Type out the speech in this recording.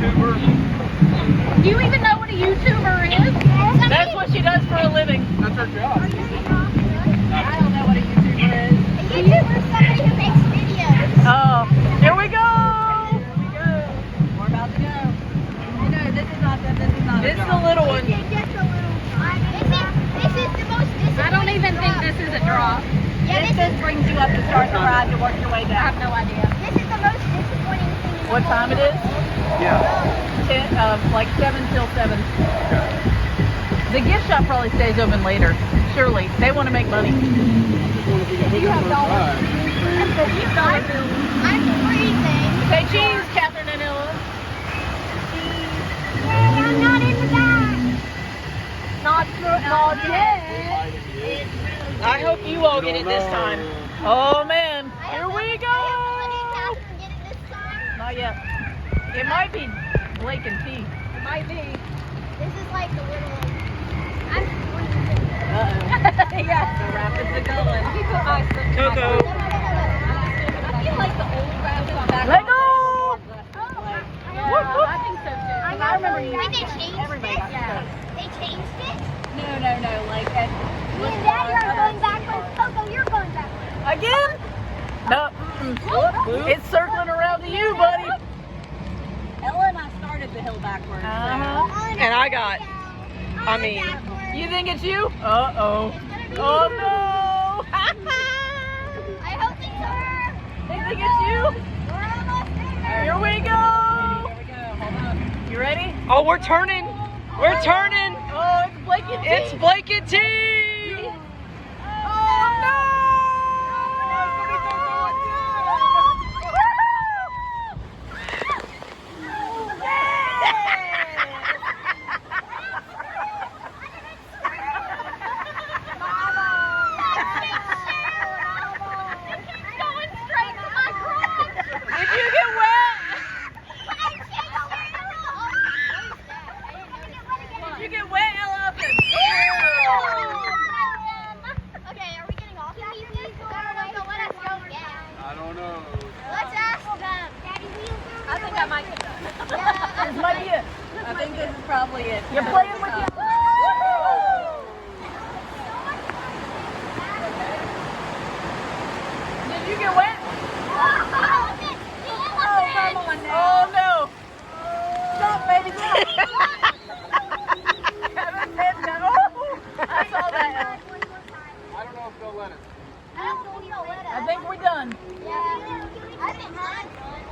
YouTuber? Do you even know what a YouTuber is? That's what she does for a living. That's her job. I don't know what a YouTuber is. A YouTuber is somebody who makes videos. Oh, here we go. We're about to go. No, this is not This is the little one. This is the most disappointing I don't even think drop. this is a drop. Yeah, This just brings you up to start the ride to work your way I down. have no idea. This is the most disappointing thing in the What whole time it is? Yeah. 10, like 7 till 7. The gift shop probably stays open later. Surely. They want to make money. You have dollars. I'm freezing. Say cheese, Catherine and Ella. Yay, I'm not in the back. Not yet. I hope you all get it this time. Oh man, here we go. Catherine get it this time. Not yet. It might be Blake and T. It might be. This is like the little one. I'm freezing. Yeah. The rapids are going. He put my slip in my Coco. car. I feel like the old rapids are back. Let go. Yeah, I think so too. I remember you. Wait, they changed Everybody got it? stuck. They changed it? No. Like at. Me and Daddy are going backwards. Coco, you're going backwards. Again? No. It's circling around to you, buddy. Ella and I started the hill backwards. So. And I got. I mean, you think it's you? Uh-oh. Oh no. I hope it's her. They think it's you? We're almost there. Here we go. Here we go. Hold on. You ready? Oh, we're turning. We're turning. Oh, it's Blake and T. It's Blake and T. Oh no. Did you get wet? Did you get wet, Ella? Okay, are we getting off after this? Let us go again. I don't know. Let's ask them. Daddy, will you I think I might get done. Yeah. This might be it. I think this is probably it. You're playing with your